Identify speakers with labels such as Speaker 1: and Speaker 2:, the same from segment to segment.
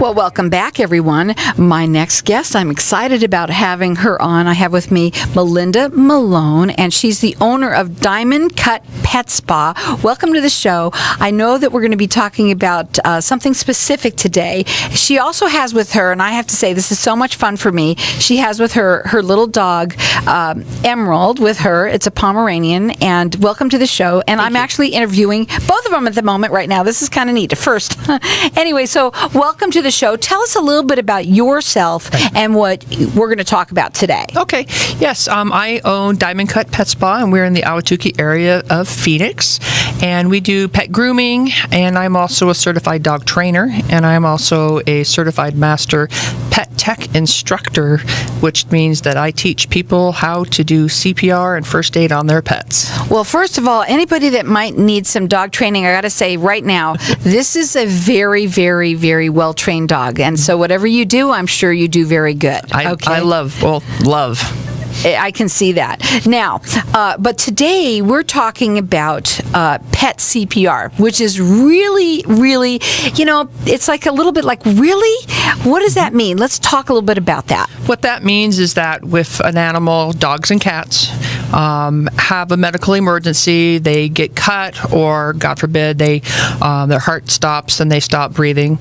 Speaker 1: Well, welcome back, everyone. My next guest, I'm excited about having her on. I have with me Melinda Malone, and she's the owner of Diamond Cut Pet Spa. Welcome to the show. I know that we're going to be talking about something specific today. She also has with her, and I have to say, this is so much fun for me, she has with her her little dog, Emerald, with her. It's a Pomeranian, and welcome to the show. And I'm actually interviewing both of them at the moment right now. This is kind of neat at first. Anyway, so welcome to the show. Tell us a little bit about yourself and what we're going to talk about today.
Speaker 2: Okay. Yes, I own Diamond Cut Pet Spa, and we're in the Ahwatukee area of Phoenix. And we do pet grooming, and I'm also a certified dog trainer, and I'm also a certified master pet tech instructor, which means that I teach people how to do CPR and first aid on their pets.
Speaker 1: Well, first of all, anybody that might need some dog training, I got to say right now, this is a very, very, very well-trained dog. And so whatever you do, I'm sure you do very good.
Speaker 2: I love.
Speaker 1: I can see that. Now, but today we're talking about pet CPR, which is really, really, it's like a little bit like, really? What does that mean? Let's talk a little bit about that.
Speaker 2: What that means is that with an animal, dogs and cats, have a medical emergency, they get cut, or God forbid, their heart stops and they stop breathing.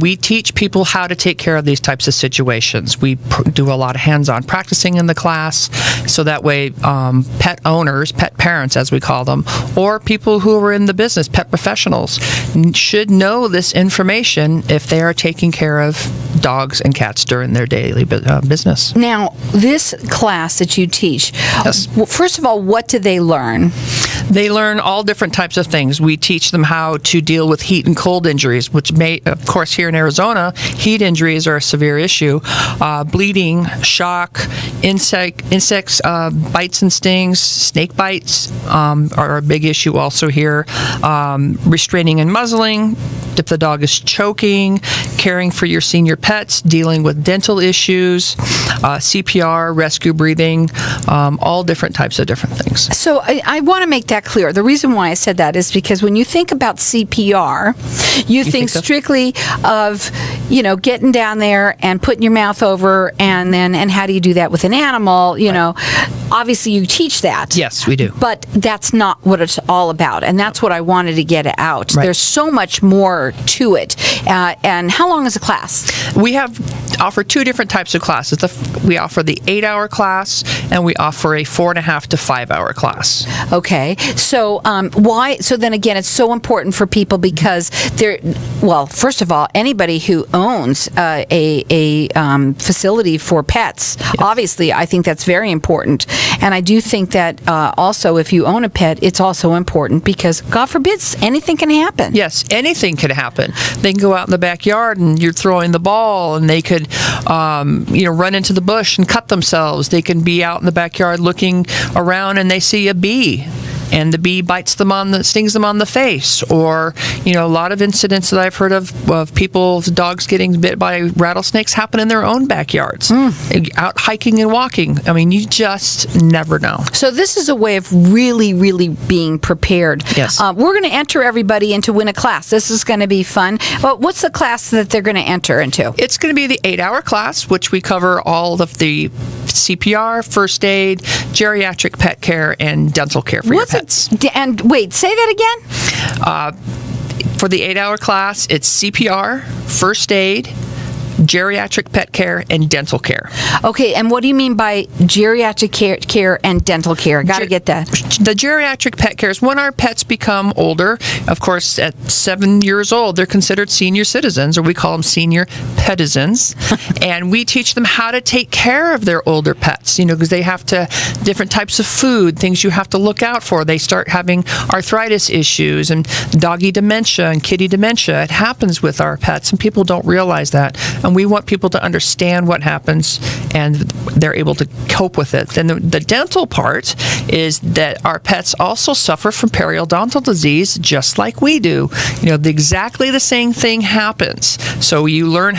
Speaker 2: We teach people how to take care of these types of situations. We do a lot of hands-on practicing in the class, so that way pet owners, pet parents as we call them, or people who are in the business, pet professionals, should know this information if they are taking care of dogs and cats during their daily business.
Speaker 1: Now, this class that you teach,
Speaker 2: yes.
Speaker 1: Well, first of all, what do they learn?
Speaker 2: They learn all different types of things. We teach them how to deal with heat and cold injuries, which of course, here in Arizona, heat injuries are a severe issue. Bleeding, shock, insects, bites and stings, snake bites are a big issue also here. Restraining and muzzling, if the dog is choking, caring for your senior pets, dealing with dental issues, CPR, rescue breathing, all different types of different things.
Speaker 1: So I want to make that clear. The reason why I said that is because when you think about CPR, you think strictly of, getting down there and putting your mouth over, and how do you do that with an animal? Obviously you teach that.
Speaker 2: Yes, we do.
Speaker 1: But that's not what it's all about, and that's what I wanted to get out.
Speaker 2: Right.
Speaker 1: There's so much more to it. And how long is a class?
Speaker 2: We offer two different types of classes. We offer the 8-hour class, and we offer a 4.5 to 5-hour class.
Speaker 1: Okay. So why? So then again, it's so important for people because first of all, anybody who owns a facility for pets, yes. Obviously, I think that's very important. And I do think that also, if you own a pet, it's also important because, God forbid, anything can happen.
Speaker 2: Yes, anything can happen. They can go out in the backyard and you're throwing the ball, and they could, run into the bush and cut themselves. They can be out in the backyard looking around and they see a bee, and the bee stings them on the face. Or, a lot of incidents that I've heard of people's dogs getting bit by rattlesnakes happen in their own backyards. Out hiking and walking. I mean, you just never know.
Speaker 1: So this is a way of really, really being prepared.
Speaker 2: Yes.
Speaker 1: We're going to enter everybody into win a class. This is going to be fun. Well, what's the class that they're going to enter into?
Speaker 2: It's going to be the 8-hour class, which we cover all of the CPR, first aid, geriatric pet care, and dental care for your pets.
Speaker 1: And wait, say that again?
Speaker 2: For the 8-hour class, it's CPR, first aid, geriatric pet care, and dental care.
Speaker 1: Okay, and what do you mean by geriatric care and dental care? Got to get that.
Speaker 2: The geriatric pet care is when our pets become older. Of course, at 7 years old, they're considered senior citizens, or we call them senior petizens. And we teach them how to take care of their older pets, because they have different types of food, things you have to look out for. They start having arthritis issues and doggy dementia and kitty dementia. It happens with our pets, and people don't realize that. And and we want people to understand what happens, and they're able to cope with it. And the dental part is that our pets also suffer from periodontal disease just like we do. Exactly the same thing happens. So you learn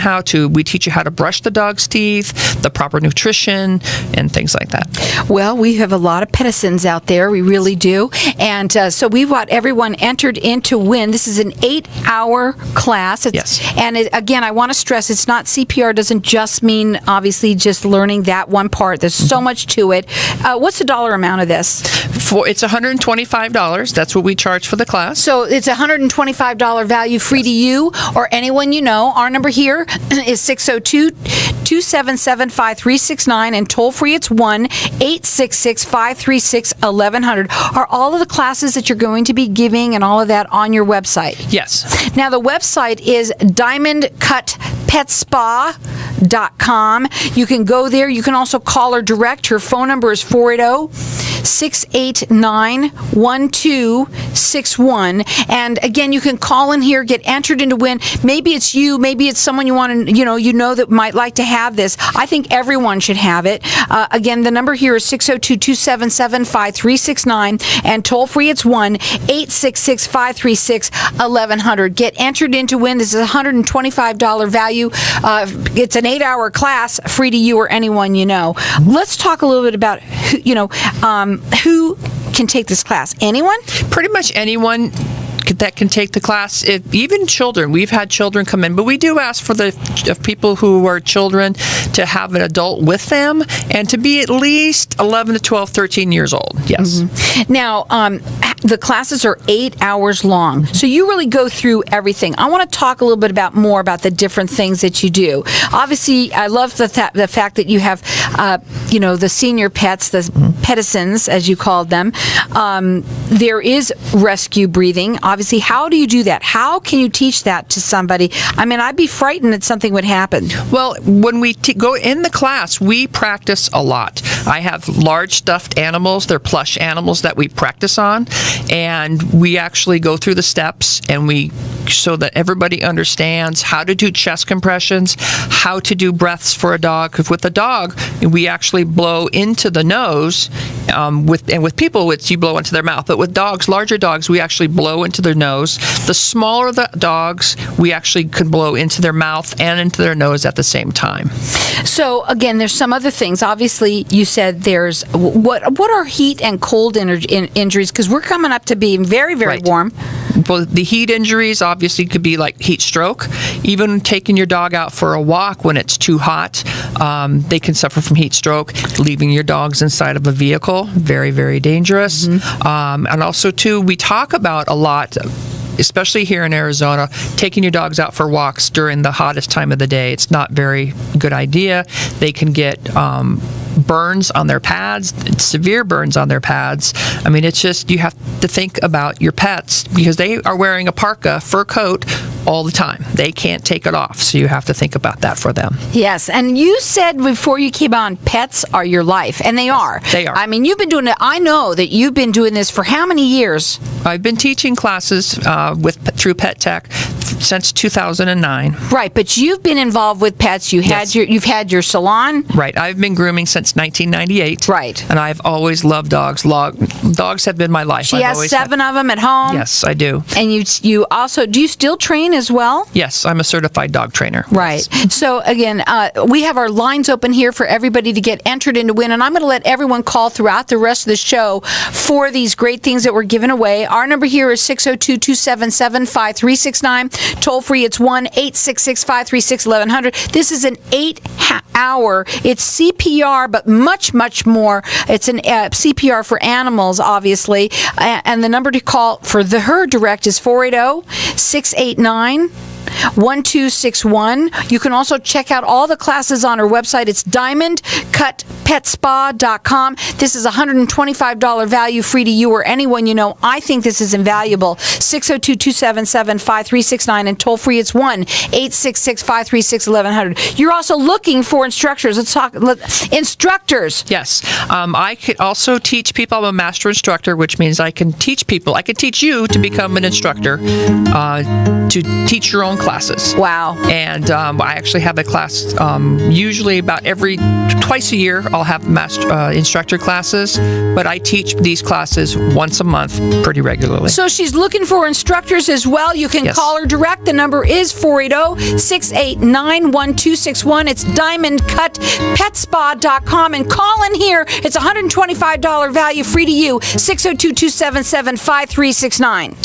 Speaker 2: we teach you how to brush the dog's teeth, the proper nutrition, and things like that.
Speaker 1: Well, we have a lot of Petisons out there. We really do. And so we've got everyone entered in to win. This is an 8-hour class.
Speaker 2: Yes.
Speaker 1: And again, I want to stress, it's not CPR doesn't just mean, obviously, just learning that one part. There's so much to it. What's the dollar amount of this?
Speaker 2: It's $125. That's what we charge for the class.
Speaker 1: So it's $125 value free to you or anyone you know. Our number here is 602-277-5369, and toll free it's 1-866-536-1100. Are all of the classes that you're going to be giving and all of that on your website?
Speaker 2: Yes.
Speaker 1: Now the website is diamondcutpetspa.com. You can go there. You can also call her direct. Her phone number is 480-689-1261. And again, you can call in here, get entered in to win. Maybe it's you, maybe it's someone you want to, you know that might like to have this. I think everyone should have it. Again, the number here is 602-277-5369, and toll free it's 1-866-536-1100. Get entered in to win. This is a $125 value. It's an 8-hour class, free to you or anyone you know. Let's talk a little bit about who can take this class. Anyone?
Speaker 2: Pretty much anyone that can take the class, even children. We've had children come in, but we do ask for the people who are children to have an adult with them and to be at least 11 to 12, 13 years old. Yes.
Speaker 1: Mm-hmm. Now, the classes are 8 hours long, so you really go through everything. I want to talk a little bit more about the different things that you do. Obviously, I love the fact that you have, the senior pets, the Petisons, as you called them. There is rescue breathing. Obviously, how do you do that? How can you teach that to somebody? I mean, I'd be frightened that something would happen.
Speaker 2: Well, when we go in the class, we practice a lot. I have large stuffed animals. They're plush animals that we practice on, and we actually go through the steps, and so that everybody understands how to do chest compressions, how to do breaths for a dog. Because with a dog, we actually blow into the nose. With people, you blow into their mouth. But with dogs, larger dogs, we actually blow into their nose. The smaller the dogs, we actually can blow into their mouth and into their nose at the same time.
Speaker 1: So again, there's some other things. Obviously, you said there's what are heat and cold injuries? Because we're coming up to being very, very warm.
Speaker 2: Well, the heat injuries obviously could be like heat stroke. Even taking your dog out for a walk when it's too hot, they can suffer from heat stroke. Leaving your dogs inside of a vehicle, very, very dangerous. Mm-hmm. And also, too, we talk about a lot, especially here in Arizona, taking your dogs out for walks during the hottest time of the day. It's not a very good idea. They can get burns on their pads, severe burns on their pads. I mean, it's just, you have to think about your pets because they are wearing a parka, fur coat, all the time. They can't take it off, so you have to think about that for them.
Speaker 1: Yes, and you said before you came on, pets are your life, and they are.
Speaker 2: They are.
Speaker 1: I mean, you've been doing it. I know that you've been doing this for how many years?
Speaker 2: I've been teaching classes through Pet Tech since 2009.
Speaker 1: Right, but you've been involved with pets. You've had your salon.
Speaker 2: Right, I've been grooming since 1998.
Speaker 1: Right,
Speaker 2: and I've always loved dogs. Dogs have been my life.
Speaker 1: She has 7 of them at home.
Speaker 2: Yes, I do.
Speaker 1: And you also, do you still train as well?
Speaker 2: Yes, I'm a certified dog trainer.
Speaker 1: Right.
Speaker 2: Yes.
Speaker 1: So again, we have our lines open here for everybody to get entered in to win, and I'm going to let everyone call throughout the rest of the show for these great things that we're giving away. Our number here is 602-277-5369. Toll free, it's 1-866-536-1100. This is an 8-hour. It's CPR, but much, much more. It's an CPR for animals, obviously. And the number to call for her direct is 480-689-1261. You can also check out all the classes on her website. It's diamondcutpetspa.com. DiamondCutPetSpa.com. This is $125 value free to you or anyone you know. I think this is invaluable. 602-277-5369 and toll free it's 1-866-536-1100. You're also looking for instructors. Let's talk instructors.
Speaker 2: Yes. I could also teach people. I'm a master instructor, which means I can teach people. I could teach you to become an instructor, to teach your own classes.
Speaker 1: Wow.
Speaker 2: And I actually have a class, usually about twice a year, I'll have master instructor classes, but I teach these classes once a month pretty regularly.
Speaker 1: So she's looking for instructors as well. You can call her direct. The number is 480-689-1261. It's DiamondCutPetSpa.com. And call in here. It's $125 value free to you. 602-277-5369.